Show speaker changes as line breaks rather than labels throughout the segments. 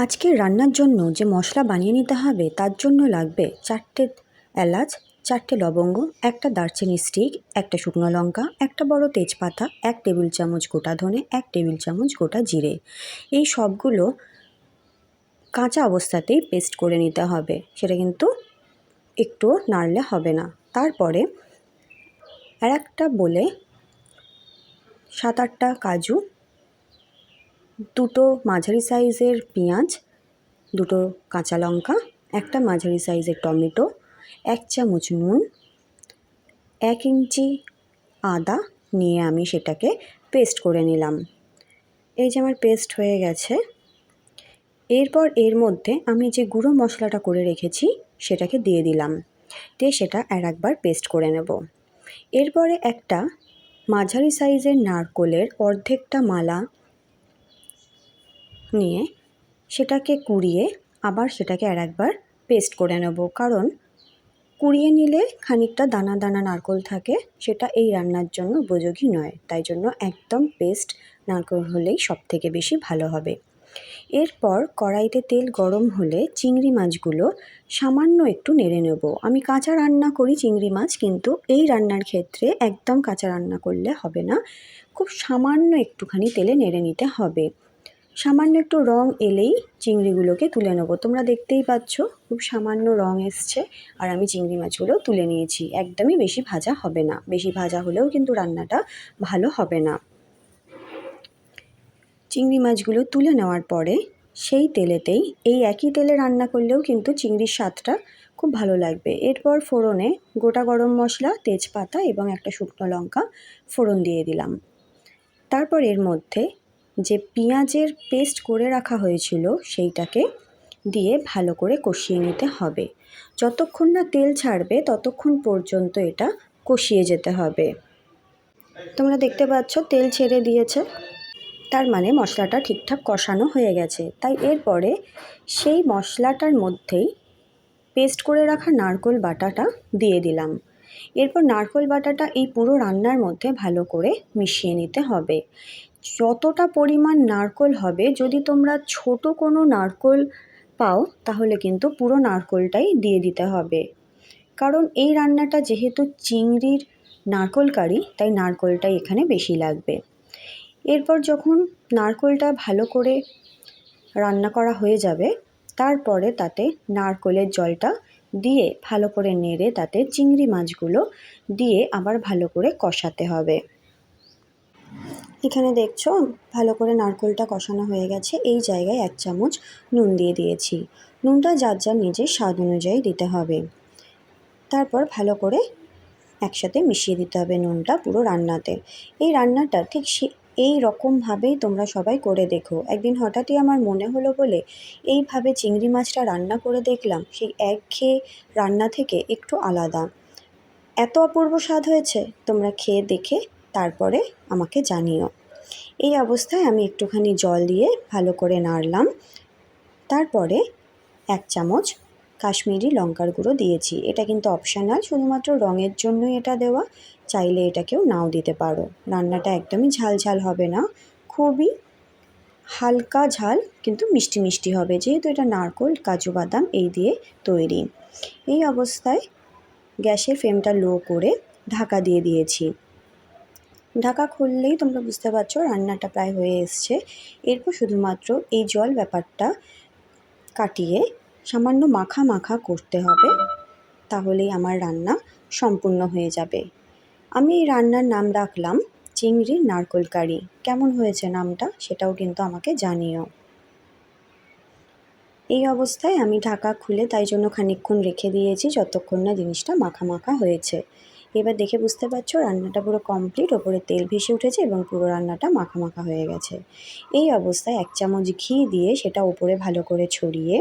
আজকের রান্নার জন্য যে মশলা বানিয়ে নিতে হবে তার জন্য লাগবে 4টে এলাচ, 4টে লবঙ্গ, একটা দারচিনি স্টিক, একটা শুকনো লঙ্কা, একটা বড় তেজপাতা, 1 টেবিল চামচ গোটা ধনে, 1 টেবিল চামচ গোটা জিরে। এই সবগুলো কাঁচা অবস্থাতেই পেস্ট করে নিতে হবে, সেটা কিন্তু একটু নাড়লে হবে না। তারপরে একটা বলে 7-8টা কাজু, 2টো মাঝারি সাইজের পেঁয়াজ, 2টো কাঁচা লঙ্কা, একটা মাঝারি সাইজের টমেটো, 1 চামচ নুন, 1 ইঞ্চি আদা নিয়ে আমি সেটাকে পেস্ট করে নিলাম। এই যে আমার পেস্ট হয়ে গেছে। এরপর এর মধ্যে আমি যে গুঁড়ো মশলাটা করে রেখেছি সেটাকে দিয়ে দিলাম, দিয়ে সেটা একবার পেস্ট করে নেব। এরপরে একটা মাঝারি সাইজের নারকেলের অর্ধেকটা মালা নিয়ে সেটাকে কুড়িয়ে আবার সেটাকে একবার পেস্ট করে নেব, কারণ কুড়িয়ে নিলে খানিকটা দানা দানা নারকেল থাকে, সেটা এই রান্নার জন্য উপযোগী নয়। তাই জন্য একদম পেস্ট নারকেল হলেই সবথেকে বেশি ভালো হবে। এরপর কড়াইতে তেল গরম হলে চিংড়ি মাছগুলো সামান্য একটু নেড়ে নেব। আমি কাঁচা রান্না করি চিংড়ি মাছ, কিন্তু এই রান্নার ক্ষেত্রে একদম কাঁচা রান্না করলে হবে না, খুব সামান্য একটুখানি তেলে নেড়ে নিতে হবে। সামান্য একটু রং এলেই চিংড়িগুলোকে তুলে নেব। তোমরা দেখতেই পাচ্ছ খুব সামান্য রং এসছে, আর আমি চিংড়ি মাছগুলো তুলে নিয়েছি। একদমই বেশি ভাজা হবে না, বেশি ভাজা হলেও কিন্তু রান্নাটা ভালো হবে না। চিংড়ি মাছগুলো তুলে নেওয়ার পরে সেই তেলেতেই, এই একই তেলে রান্না করলেও কিন্তু চিংড়ির স্বাদটা খুব ভালো লাগবে। এরপর ফোড়নে গোটা গরম মশলা, তেজপাতা এবং একটা শুকনো লঙ্কা ফোড়ন দিয়ে দিলাম। তারপর এর মধ্যে যে পেঁয়াজের পেস্ট করে রাখা হয়েছিল সেইটাকে দিয়ে ভালো করে কষিয়ে নিতে হবে। যতক্ষণ না তেল ছাড়বে ততক্ষণ পর্যন্ত এটা কষিয়ে যেতে হবে। তোমরা দেখতে পাচ্ছ তেল ছেড়ে দিয়েছে, তার মানে মশলাটা ঠিকঠাক কষানো হয়ে গেছে। তাই এরপরে সেই মশলাটার মধ্যেই পেস্ট করে রাখা নারকেল বাটাটা দিয়ে দিলাম। এরপর নারকেল বাটাটা এই পুরো রান্নার মধ্যে ভালো করে মিশিয়ে নিতে হবে। যতটা পরিমাণ নারকেল হবে, যদি তোমরা ছোট কোনো নারকেল পাও তাহলে কিন্তু পুরো নারকেলটাই দিয়ে দিতে হবে, কারণ এই রান্নাটা যেহেতু চিংড়ির নারকেল কারি, তাই নারকেলটাই এখানে বেশি লাগবে। এরপর যখন নারকেলটা ভালো করে রান্না করা হয়ে যাবে, তারপরে তাতে নারকেলের জলটা দিয়ে ভালো করে নেড়ে তাতে চিংড়ি মাছগুলো দিয়ে আবার ভালো করে কষাতে হবে। এখানে দেখছো ভালো করে নারকেলটা কষানো হয়ে গেছে। এই জায়গায় 1 চামচ নুন দিয়ে দিয়েছি। নুনটা যার যার নিজের স্বাদ অনুযায়ী দিতে হবে। তারপর ভালো করে একসাথে মিশিয়ে দিতে হবে নুনটা পুরো রান্নাতে। এই রান্নাটা ঠিক এই রকমভাবেই তোমরা সবাই করে দেখো। একদিন হঠাৎই আমার মনে হলো বলে এইভাবে চিংড়ি মাছটা রান্না করে দেখলাম, সেই একঘেয়ে রান্না থেকে একটু আলাদা। এত অপূর্ব স্বাদ হয়েছে, তোমরা খেয়ে দেখে তারপরে আমাকে জানিও। এই অবস্থায় আমি একটুখানি জল দিয়ে ভালো করে নাড়লাম। তারপরে 1 চামচ কাশ্মীরি লঙ্কার গুঁড়ো দিয়েছি। এটা কিন্তু অপশনাল, শুধুমাত্র রঙের জন্যই এটা দেওয়া, চাইলে এটা কেউ নাও দিতে পারো। রান্নাটা একদমই ঝাল ঝাল হবে না, খুবই হালকা ঝাল কিন্তু মিষ্টি মিষ্টি হবে, যেহেতু এটা নারকেল কাজু বাদাম এই দিয়ে তৈরি। এই অবস্থায় গ্যাসের ফ্লেমটা লো করে ঢাকা দিয়ে দিয়েছি। ঢাকা খুললেই তোমরা বুঝতে পারছো রান্নাটা প্রায় হয়ে এসছে। এরপর শুধুমাত্র এই জল ব্যাপারটা কাটিয়ে সামান্য মাখা মাখা করতে হবে, তাহলেই আমার রান্না সম্পূর্ণ হয়ে যাবে। আমি এই রান্নার নাম রাখলাম চিংড়ির নারকেল কারি। কেমন হয়েছে নামটা সেটাও কিন্তু আমাকে জানিও। এই অবস্থায় আমি ঢাকা খুলে তাই জন্য খানিকক্ষণ রেখে দিয়েছি, যতক্ষণ না জিনিসটা মাখা মাখা হয়েছে। এবার দেখে বুঝতে পারছো রান্নাটা পুরো কমপ্লিট, ওপরে তেল ভেসে উঠেছে এবং পুরো রান্নাটা মাখা মাখা হয়ে গেছে। এই অবস্থায় 1 চামচ ঘি দিয়ে সেটা ওপরে ভালো করে ছড়িয়ে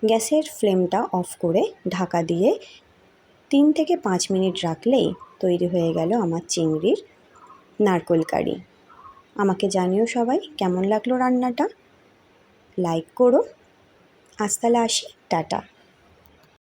গ্যাসের ফ্লেমটা অফ করে ঢাকা দিয়ে 3 থেকে 5 মিনিট রাখলেই তৈরি হয়ে গেল আমার চিংড়ির নারকেল কারি। আমাকে জানিও সবাই কেমন লাগলো রান্নাটা, লাইক করো। আজ তাহলে আসি, টাটা।